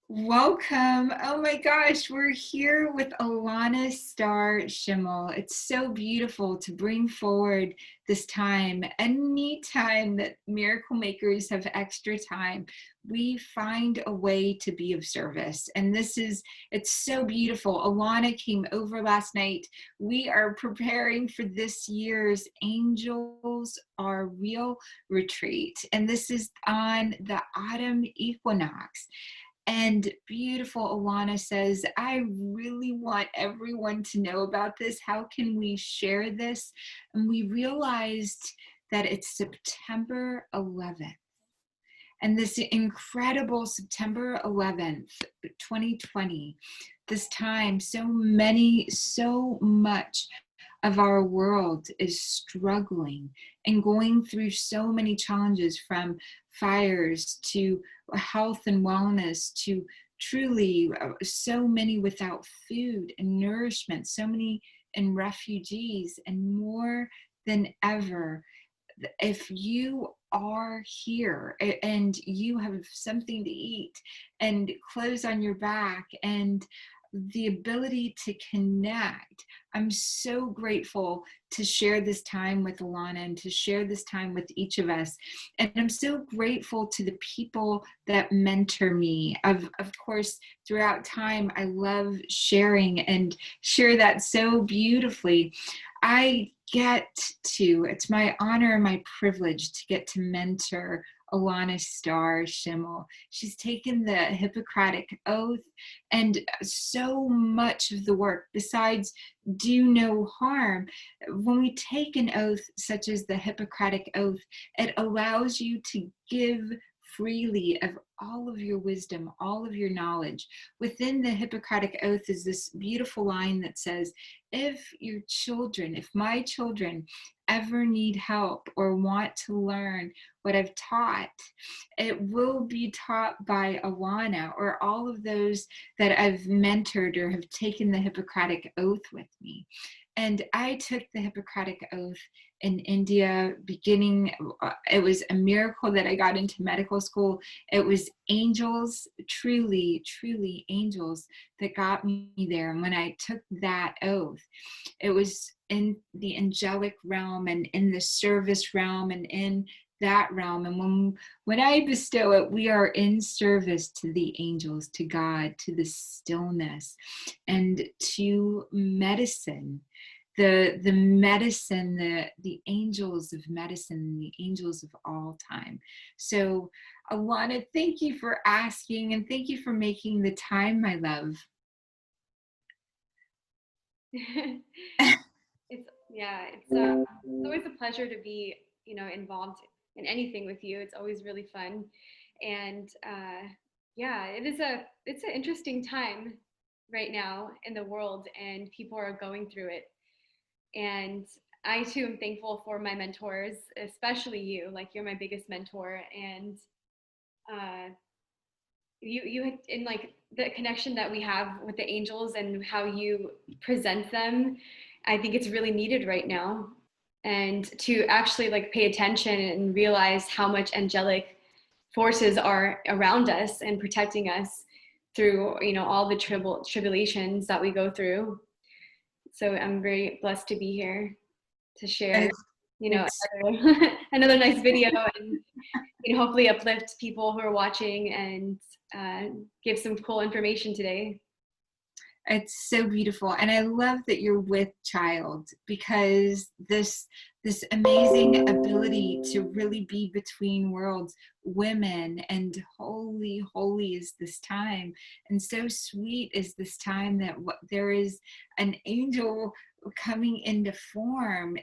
Welcome. Oh my gosh, we're here with Alanna Starr. It's so beautiful to bring forward this time. Any time that miracle makers have extra time, we find a way to be of service. And it's so beautiful. Alanna came over last night. We are preparing for this year's Angels Are Real retreat. And this is on the autumn equinox. And beautiful Alanna says, I really want everyone to know about this. How can we share this? And we realized that it's September 11th. And this incredible September 11th, 2020, this time, so much of our world is struggling and going through so many challenges, from fires to health and wellness to truly so many without food and nourishment, so many in refugees, and more than ever, if you are here and you have something to eat and clothes on your back and the ability to connect, I'm so grateful to share this time with Alanna and to share this time with each of us. And I'm so grateful to the people that mentor me. Of course, throughout time, I love sharing and share that so beautifully. It's my honor and my privilege to get to mentor Alanna Starr. She's taken the Hippocratic Oath, and so much of the work, besides do no harm, when we take an oath such as the Hippocratic Oath, it allows you to give freely of all of your wisdom, all of your knowledge. Within the Hippocratic Oath is this beautiful line that says, if my children ever need help or want to learn what I've taught, it will be taught by Alanna or all of those that I've mentored or have taken the Hippocratic Oath with me. And I took the Hippocratic Oath in India beginning. It was a miracle that I got into medical school. It was angels, truly, truly angels that got me there. And when I took that oath, it was in the angelic realm and in the service realm and in that realm. And when I bestow it, we are in service to the angels, to God, to the stillness, and to medicine. The medicine, the angels of medicine, the angels of all time. So Alanna, thank you for asking, and thank you for making the time, my love. It's always a pleasure to be, involved in anything with you. It's always really fun. And yeah, it's an interesting time right now in the world, and people are going through it. And I too am thankful for my mentors, especially you. Like, you're my biggest mentor, and uh, you in like the connection that we have with the angels and how you present them. I think it's really needed right now, and to actually like pay attention and realize how much angelic forces are around us and protecting us through, all the tribulations that we go through. So I'm very blessed to be here to share, It's, it's another, another nice video, and hopefully uplift people who are watching, and give some cool information today. It's so beautiful. And I love that you're with child, because this amazing ability to really be between worlds, women, and holy is this time. And so sweet is this time that there is an angel coming into form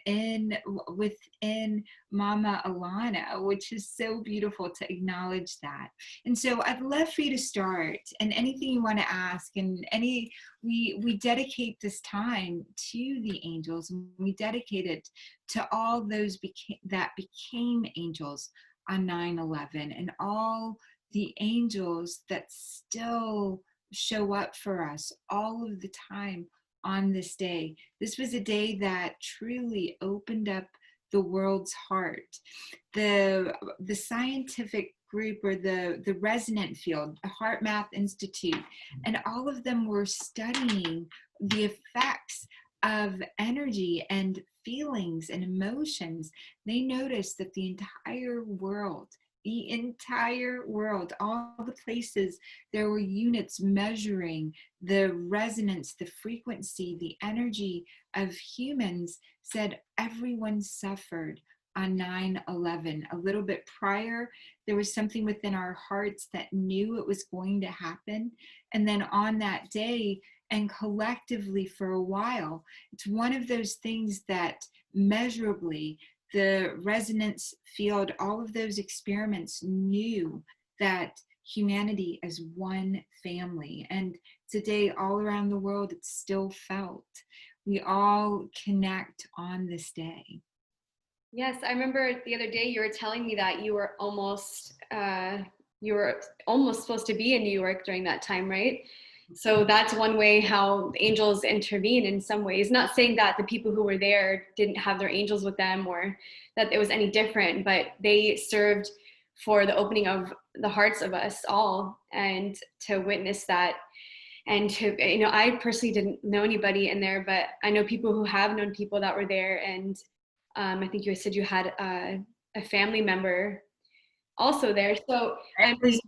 within Mama Alanna, which is so beautiful to acknowledge that. And so I'd love for you to start, and anything you want to ask, and we dedicate this time to the angels, and we dedicate it to all those that became angels on 9/11, and all the angels that still show up for us all of the time on this day. This was a day that truly opened up the world's heart. The scientific group, or the resonant field, the Heart Math Institute, and all of them were studying the effects of energy and feelings and emotions. They noticed that the entire world, all the places there were units measuring the resonance, the frequency, the energy of humans, said everyone suffered on 9/11. A little bit prior, there was something within our hearts that knew it was going to happen. And then on that day, and collectively for a while, it's one of those things that measurably, the resonance field, all of those experiments knew that humanity as one family. And today, all around the world, it's still felt. We all connect on this day. Yes, I remember the other day you were telling me that you were almost supposed to be in New York during that time, right? So that's one way how angels intervene in some ways. Not saying that the people who were there didn't have their angels with them or that it was any different, but they served for the opening of the hearts of us all and to witness that. And to, I personally didn't know anybody in there, but I know people who have known people that were there. And I think you said you had a family member also there. So, It I mean, was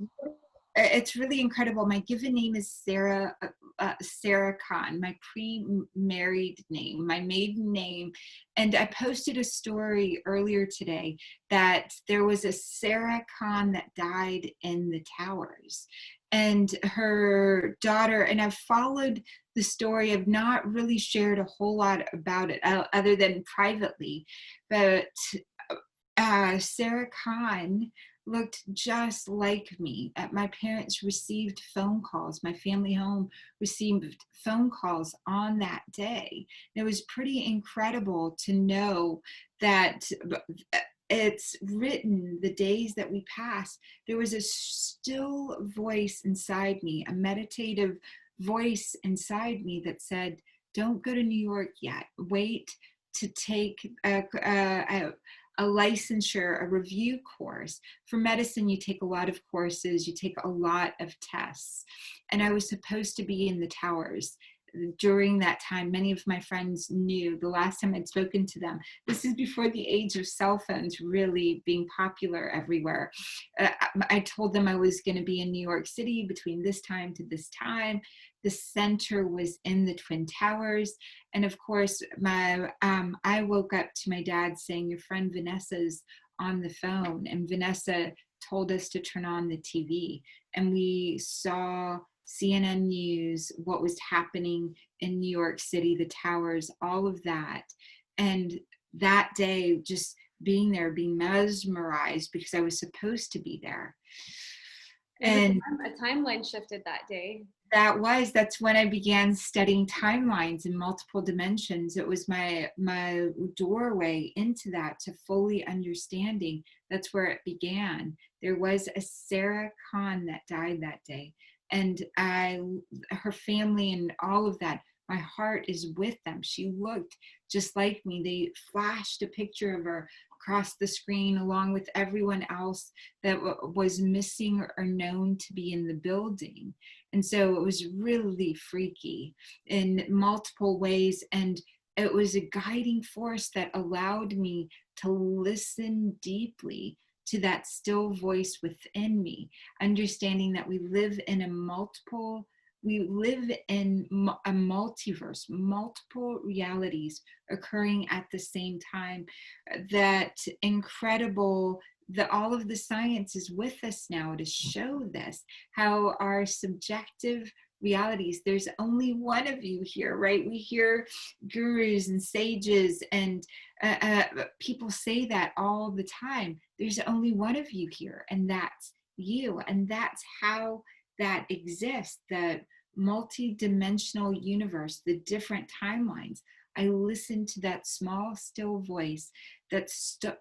it's really incredible. My given name is Sarah Khan, my pre-married name, my maiden name. And I posted a story earlier today that there was a Sarah Khan that died in the towers. And her daughter, and I've followed the story. I've not really shared a whole lot about it other than privately. But Sarah Khan looked just like me. My parents received phone calls. My family home received phone calls on that day. It was pretty incredible to know that it's written the days that we pass. There was a still voice inside me, a meditative voice inside me that said, don't go to New York yet. Wait to take a licensure, a review course. For medicine, you take a lot of courses, you take a lot of tests. And I was supposed to be in the towers. During that time, many of my friends knew the last time I'd spoken to them. This is before the age of cell phones really being popular everywhere. I told them I was going to be in New York City between this time to this time. The center was in the Twin Towers. And of course, I woke up to my dad saying, your friend Vanessa's on the phone. And Vanessa told us to turn on the TV. And we saw CNN News, what was happening in New York City, the towers, all of that. And that day, just being there, being mesmerized because I was supposed to be there. it was And a timeline shifted that day. that's when I began studying timelines in multiple dimensions. It was my doorway into that, to fully understanding. That's where it began. There was a Sarah Khan that died that day, and her family and all of that, my heart is with them. She looked just like me. They flashed a picture of her across the screen along with everyone else that was missing or known to be in the building. And so it was really freaky in multiple ways. And it was a guiding force that allowed me to listen deeply to that still voice within me, understanding that we live in a multiverse, multiple realities occurring at the same time. That incredible, that all of the science is with us now to show this, how our subjective realities, there's only one of you here, right? We hear gurus and sages and people say that all the time. There's only one of you here, and that's you. And that's how that exists, that multi-dimensional universe, the different timelines. I listened to that small, still voice. That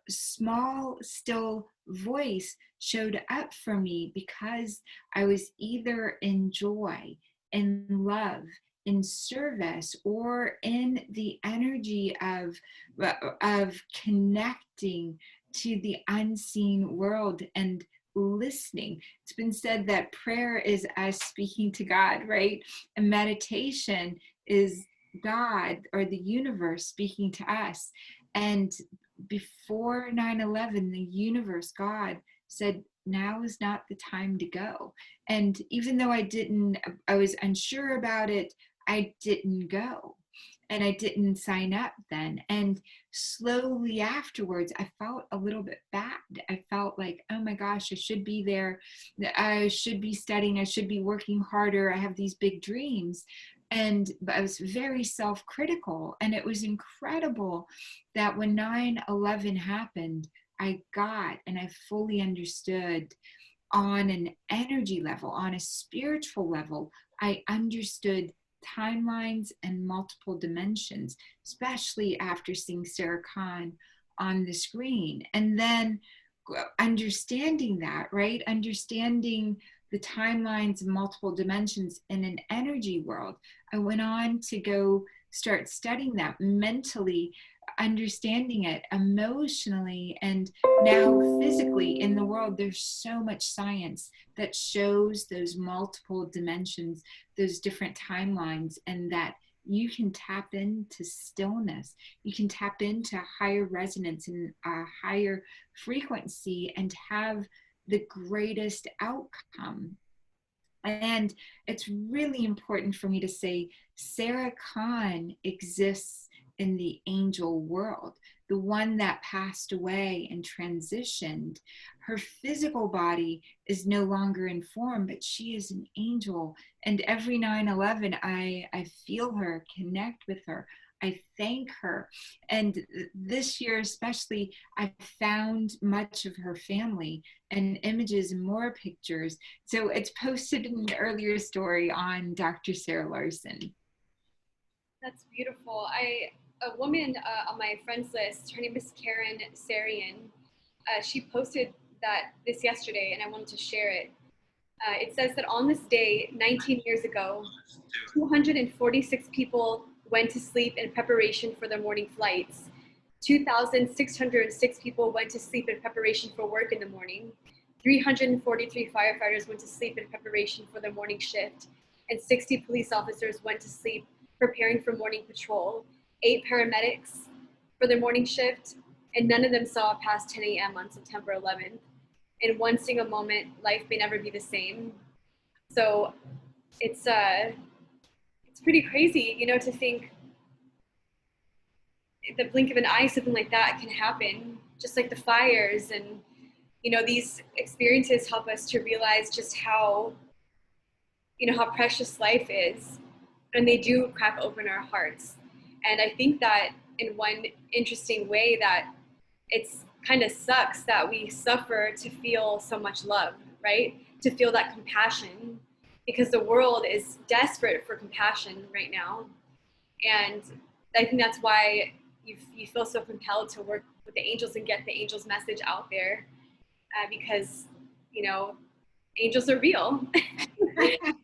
small, still voice showed up for me because I was either in joy, in love, in service, or in the energy of connecting to the unseen world. And listening. It's been said that prayer is us speaking to God, right? And meditation is God or the universe speaking to us. And before 9/11, the universe, God, said, now is not the time to go. And even though I was unsure about it, I didn't go. And I didn't sign up then. And slowly afterwards, I felt a little bit bad. I felt like, oh my gosh, I should be there. I should be studying. I should be working harder. I have these big dreams. And I was very self-critical. And it was incredible that when 9/11 happened, I got and I fully understood on an energy level, on a spiritual level, I understood timelines and multiple dimensions, especially after seeing Sarah Khan on the screen. And then understanding that, right? Understanding the timelines and multiple dimensions in an energy world. I went on to go start studying that mentally, understanding it emotionally, and now physically in the world. There's so much science that shows those multiple dimensions, those different timelines, and that you can tap into stillness, you can tap into higher resonance and a higher frequency and have the greatest outcome. And it's really important for me to say Sarah Khan exists in the angel world, the one that passed away and transitioned. Her physical body is no longer in form, but she is an angel. And every 9/11, I feel her, connect with her. I thank her. And this year, especially, I found much of her family and images and more pictures. So it's posted in an earlier story on Dr. Sarah Larsen. That's beautiful. A woman on my friends list, her name is Karen Sarian. She posted that this yesterday, and I wanted to share it. It says that on this day, 19 years ago, 246 people went to sleep in preparation for their morning flights. 2,606 people went to sleep in preparation for work in the morning. 343 firefighters went to sleep in preparation for their morning shift. And 60 police officers went to sleep preparing for morning patrol. 8 paramedics for their morning shift, and none of them saw past 10 a.m. on September 11th. In one single moment, life may never be the same. So it's pretty crazy, to think the blink of an eye, something like that can happen, just like the fires. And, these experiences help us to realize just how precious life is. And they do crack open our hearts. And I think that in one interesting way that it's kind of sucks that we suffer to feel so much love, right? To feel that compassion, because the world is desperate for compassion right now. And I think that's why you feel so compelled to work with the angels and get the angels message out there, because you know angels are real.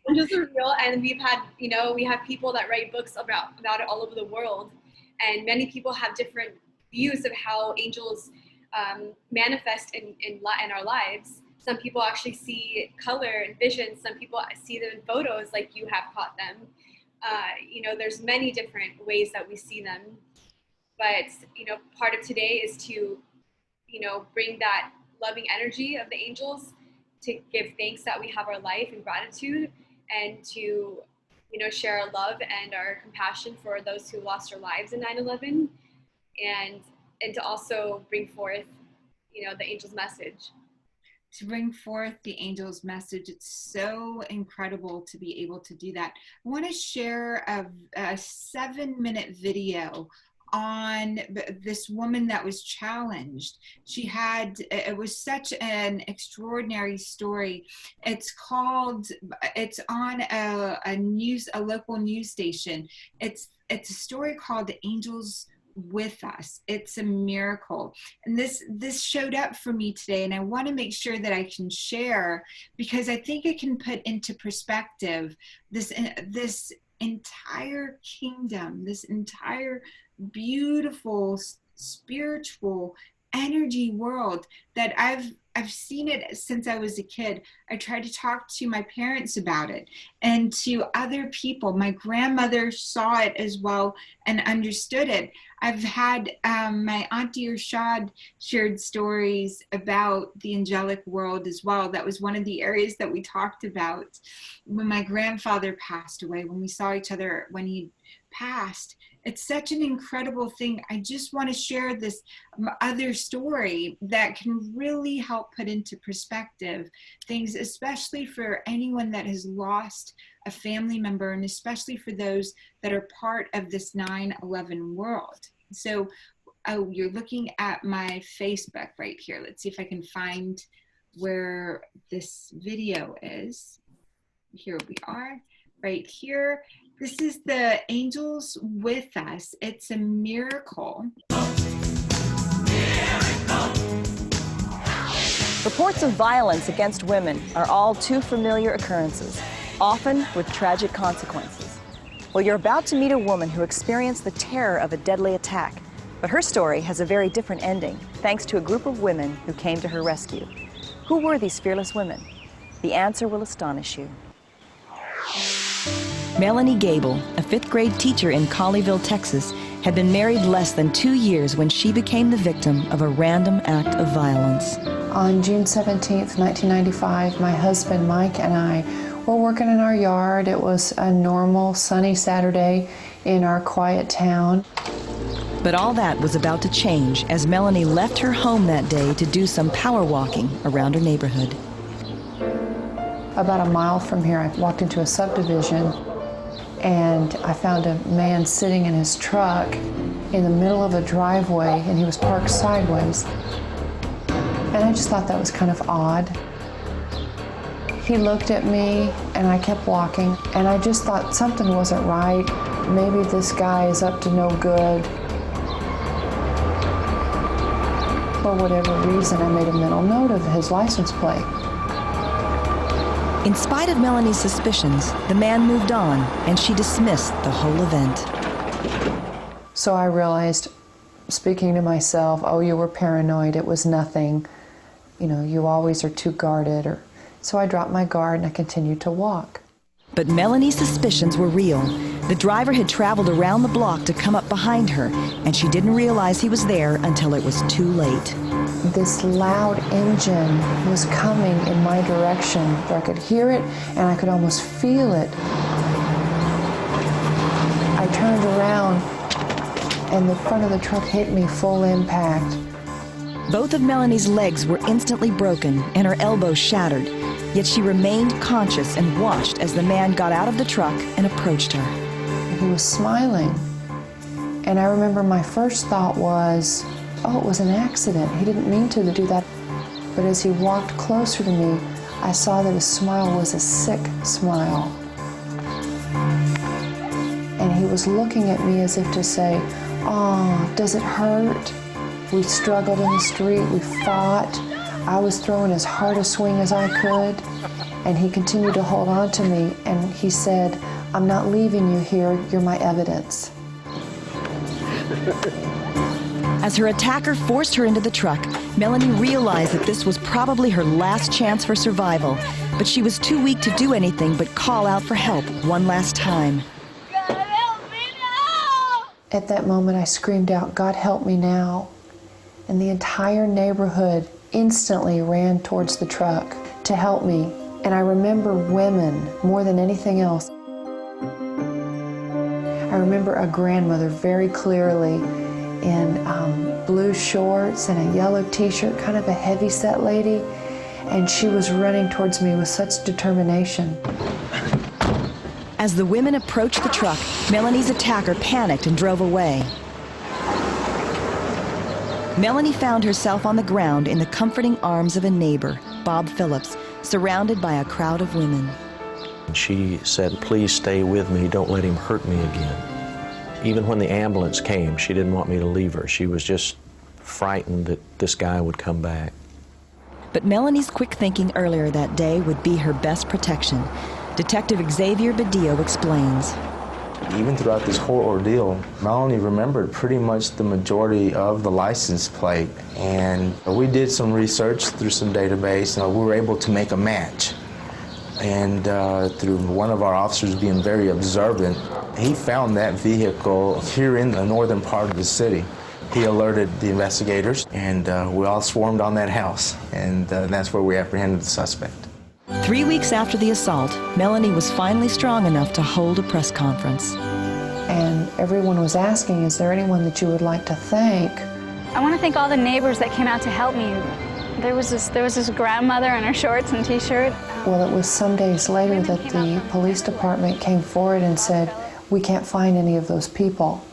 Angels are real, and we have people that write books about it all over the world, and many people have different views of how angels manifest in our lives. Some people actually see color and vision. Some people see them in photos, like you have caught them. There's many different ways that we see them, but part of today is to bring that loving energy of the angels, to give thanks that we have our life and gratitude, and to share our love and our compassion for those who lost their lives in 9/11, and to also bring forth the angel's message. To bring forth the angel's message. It's so incredible to be able to do that. I want to share a 7-minute video on this woman that was challenged. It was such an extraordinary story. It's on a local news station. It's a story called Angels with Us. It's a miracle. And this showed up for me today, and I want to make sure that I can share, because I think it can put into perspective this entire kingdom, this entire beautiful spiritual energy world that I've seen it since I was a kid. I tried to talk to my parents about it and to other people. My grandmother saw it as well and understood it. I've had my Auntie Irshad shared stories about the angelic world as well. That was one of the areas that we talked about when my grandfather passed away, when we saw each other when he passed. It's such an incredible thing. I just want to share this other story that can really help put into perspective things, especially for anyone that has lost a family member, and especially for those that are part of this 9/11 world. So, oh, you're looking at my Facebook right here. Let's see if I can find where this video is. Here we are, right here. This is the Angels with Us. It's a miracle. Reports of violence against women are all too familiar occurrences, often with tragic consequences. Well, you're about to meet a woman who experienced the terror of a deadly attack, but her story has a very different ending, thanks to a group of women who came to her rescue. Who were these fearless women? The answer will astonish you. Melanie Gable, a fifth-grade teacher in Colleyville, Texas, had been married less than 2 years when she became the victim of a random act of violence. On June 17th, 1995, my husband Mike and I were working in our yard. It was a normal sunny Saturday in our quiet town. But all that was about to change as Melanie left her home that day to do some power walking around her neighborhood. About a mile from here, I walked into a subdivision and I found a man sitting in his truck in the middle of a driveway, and he was parked sideways. And I just thought that was kind of odd. He looked at me and I kept walking, and I just thought something wasn't right. Maybe this guy is up to no good. For whatever reason, I made a mental note of his license plate. In spite of Melanie's suspicions, the man moved on, and she dismissed the whole event. So I realized, speaking to myself, oh, you were paranoid, it was nothing. You know, you always are too guarded. So I dropped my guard and I continued to walk. But Melanie's suspicions were real. The driver had traveled around the block to come up behind her, and she didn't realize he was there until it was too late. This loud engine was coming in my direction. I could hear it and I could almost feel it. I turned around and the front of the truck hit me full impact. Both of Melanie's legs were instantly broken and her elbows shattered, yet she remained conscious and watched as the man got out of the truck and approached her. He was smiling, and I remember my first thought was, oh, it was an accident. He didn't mean to do that. But as he walked closer to me, I saw that his smile was a sick smile. And he was looking at me as if to say, oh, does it hurt? We struggled in the street, we fought. I was throwing as hard a swing as I could. And he continued to hold on to me, and he said, I'm not leaving you here, you're my evidence. As her attacker forced her into the truck, Melanie realized that this was probably her last chance for survival, but she was too weak to do anything but call out for help one last time. God help me now! At that moment, I screamed out, God help me now. And the entire neighborhood instantly ran towards the truck to help me. And I remember women more than anything else. I remember a grandmother very clearly in blue shorts and a yellow t-shirt, kind of a heavy-set lady, and she was running towards me with such determination. As the women approached the truck, Melanie's attacker panicked and drove away. Melanie found herself on the ground in the comforting arms of a neighbor, Bob Phillips, surrounded by a crowd of women. She said, please stay with me, don't let him hurt me again. Even when the ambulance came, she didn't want me to leave her. She was just frightened that this guy would come back. But Melanie's quick thinking earlier that day would be her best protection. Detective Xavier Badillo explains. Even throughout this whole ordeal, Melanie remembered pretty much the majority of the license plate. And we did some research through some database, and we were able to make a match. And through one of our officers being very observant, he found that vehicle here in the northern part of the city. He alerted the investigators, and we all swarmed on that house, and that's where we apprehended the suspect. 3 weeks after the assault, Melanie was finally strong enough to hold a press conference. And everyone was asking, is there anyone that you would like to thank? I want to thank all the neighbors that came out to help me. There was this grandmother in her shorts and t-shirt. Well, it was some days later that the police department came forward and said, we can't find any of those people.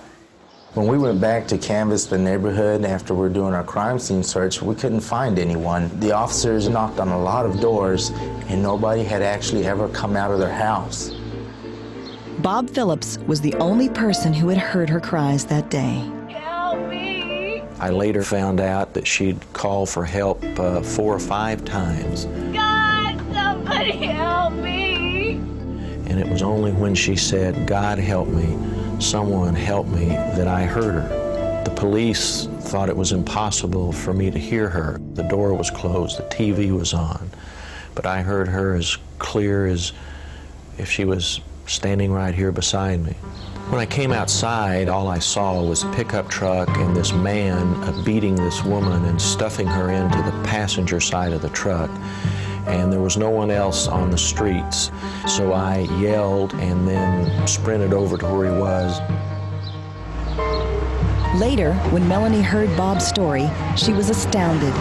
When we went back to canvass the neighborhood after we were doing our crime scene search, we couldn't find anyone. The officers knocked on a lot of doors, and nobody had actually ever come out of their house. Bob Phillips was the only person who had heard her cries that day. Help me! I later found out that she'd called for help 4 or 5 times. God, somebody help me! And it was only when she said, "God help me, someone help me," that I heard her. The police thought it was impossible for me to hear her. The door was closed, the TV was on, but I heard her as clear as if she was standing right here beside me. When I came outside, all I saw was a pickup truck and this man beating this woman and stuffing her into the passenger side of the truck. And there was no one else on the streets. So I yelled and then sprinted over to where he was. Later, when Melanie heard Bob's story, she was astounded.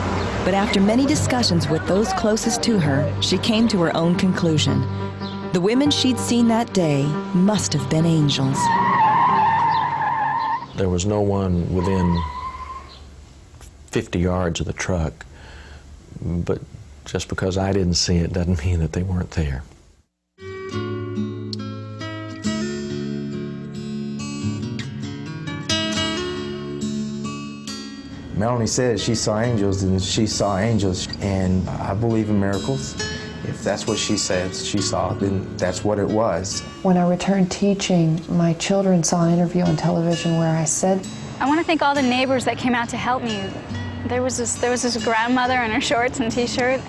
But after many discussions with those closest to her, she came to her own conclusion. The women she'd seen that day must have been angels. There was no one within 50 yards of the truck, but just because I didn't see it doesn't mean that they weren't there. Melanie said she saw angels, and she saw angels, and I believe in miracles. If that's what she said she saw, then that's what it was. When I returned teaching, my children saw an interview on television where I said, I want to thank all the neighbors that came out to help me. There was this grandmother in her shorts and t-shirt.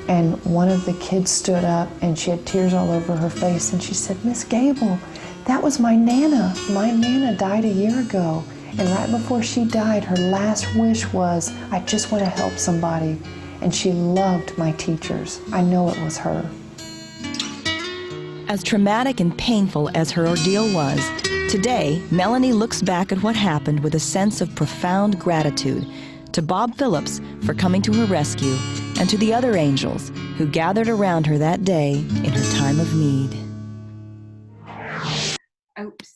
and one of the kids stood up and she had tears all over her face and she said, Miss Gable, that was my Nana. My Nana died a year ago. And right before she died, her last wish was, I just want to help somebody. And she loved my teachers. I know it was her. As traumatic and painful as her ordeal was, today, Melanie looks back at what happened with a sense of profound gratitude to Bob Phillips for coming to her rescue and to the other angels who gathered around her that day in her time of need. Oops.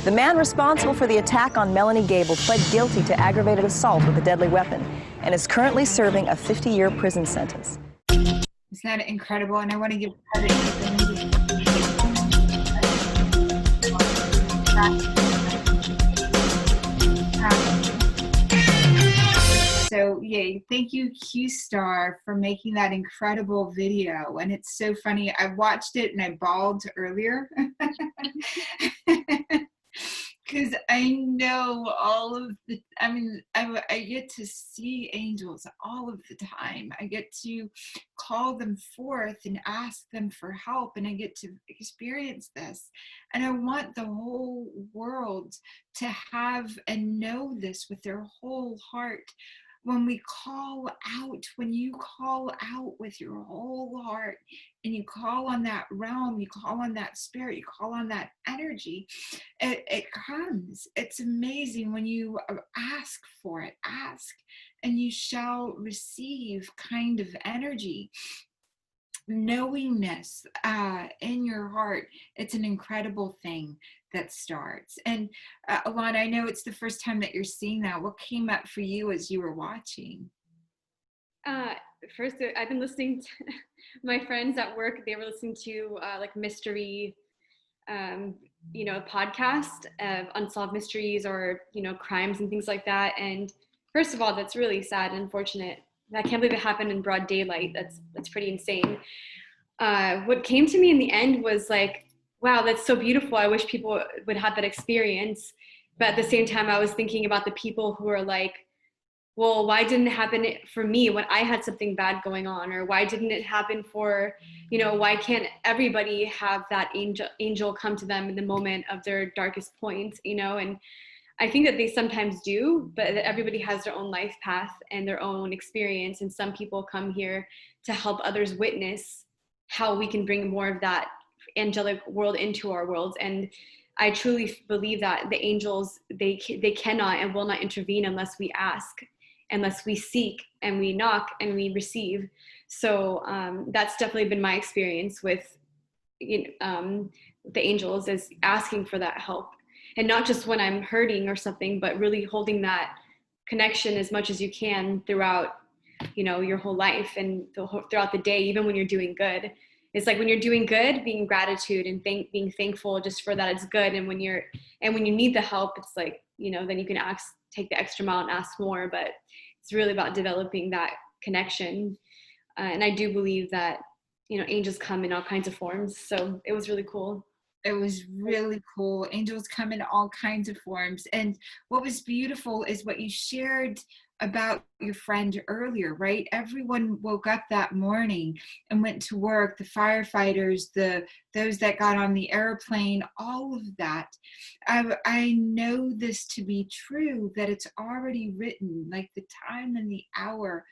The man responsible for the attack on Melanie Gable pled guilty to aggravated assault with a deadly weapon and is currently serving a 50-year prison sentence. Isn't that incredible? And I want to give credit to the media. So, yay. Thank you, Q-Star, for making that incredible video. And it's so funny. I watched it and I bawled earlier. Because I know all of the, I get to see angels all of the time. I get to call them forth and ask them for help, and I get to experience this. And I want the whole world to have and know this with their whole heart. When we call out, when you call out with your whole heart and you call on that realm, you call on that spirit, you call on that energy, it comes. It's amazing when you ask for it. Ask and you shall receive kind of energy. Knowingness in your heart, it's an incredible thing that starts. And Alanna, I know it's the first time that you're seeing that. What came up for you as you were watching? First, I've been listening to my friends at work. They were listening to like mystery, podcast of unsolved mysteries or, crimes and things like that. And first of all, that's really sad and unfortunate. I can't believe it happened in broad daylight. That's pretty insane. What came to me in the end was like, wow, that's so beautiful. I wish people would have that experience. But at the same time, I was thinking about the people who are like, well, why didn't it happen for me when I had something bad going on? Or why didn't it happen for, why can't everybody have that angel come to them in the moment of their darkest point, And I think that they sometimes do, but that everybody has their own life path and their own experience. And some people come here to help others witness how we can bring more of that angelic world into our world. And I truly believe that the angels, they cannot and will not intervene unless we ask, unless we seek and we knock and we receive. So that's definitely been my experience with the angels, is asking for that help, and not just when I'm hurting or something, but really holding that connection as much as you can throughout your whole life and throughout the day, even when you're doing good. It's like when you're doing good, being gratitude and being thankful just for that it's good. And when you need the help, it's like, then you can take the extra mile and ask more. But it's really about developing that connection. And I do believe that, angels come in all kinds of forms. So it was really cool. It was really cool. Angels come in all kinds of forms. And what was beautiful is what you shared about your friend earlier, right? Everyone woke up that morning and went to work, the firefighters, those that got on the airplane, all of that. I know this to be true, that it's already written, like the time and the hour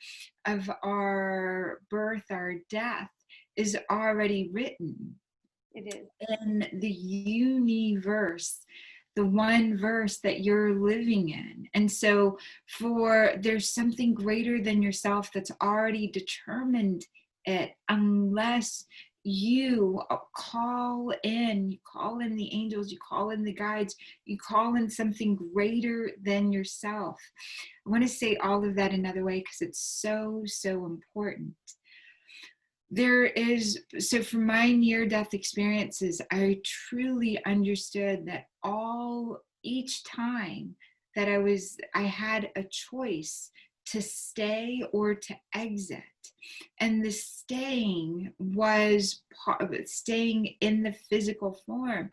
of our birth, our death is already written. It is. In the universe, the one verse that you're living in. And so there's something greater than yourself that's already determined it, unless you call in the angels, you call in the guides, you call in something greater than yourself. I want to say all of that another way because it's so, so important. So from my near-death experiences, I truly understood that each time that I had a choice to stay or to exit. And the staying was staying in the physical form.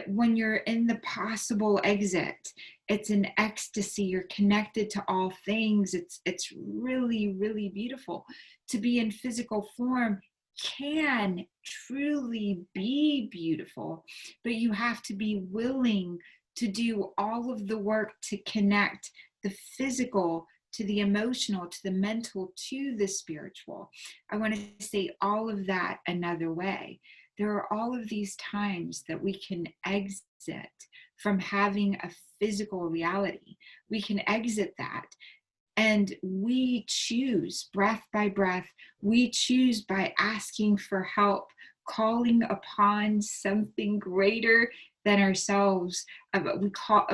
When you're in the possible exit, it's an ecstasy. You're connected to all things. It's really, really beautiful. To be in physical form can truly be beautiful, but you have to be willing to do all of the work to connect the physical to the emotional, to the mental, to the spiritual. I want to say all of that another way. There are all of these times that we can exit from having a physical reality. We can exit that, and we choose breath by breath. We choose by asking for help, calling upon something greater than ourselves. We call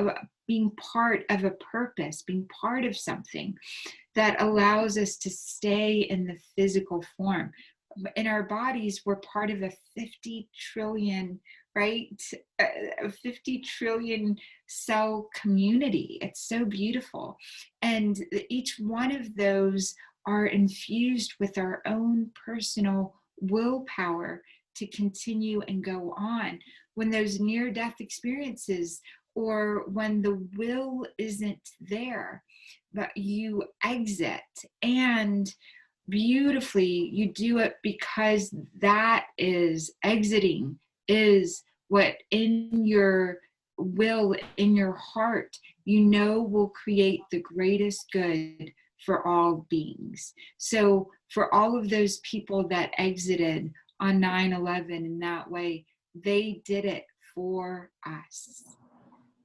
being part of a purpose, being part of something that allows us to stay in the physical form. In our bodies, we're part of a 50 trillion, right? A 50 trillion cell community. It's so beautiful. And each one of those are infused with our own personal willpower to continue and go on. When those near-death experiences, or when the will isn't there, but you exit, and beautifully you do it because that is exiting, is what in your will, in your heart, will create the greatest good for all beings. So for all of those people that exited on 9/11 in that way, they did it for us,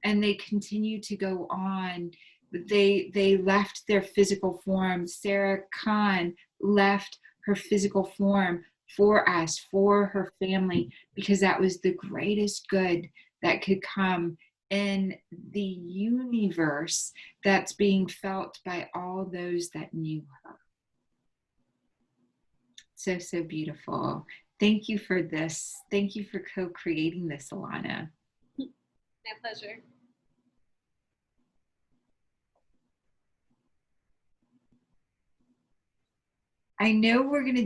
and they continue to go on. They left their physical form. Sarah Khan left her physical form for us, for her family, because that was the greatest good that could come in the universe that's being felt by all those that knew her. So, so beautiful. Thank you for this. Thank you for co-creating this, Alanna. My pleasure. I know we're going to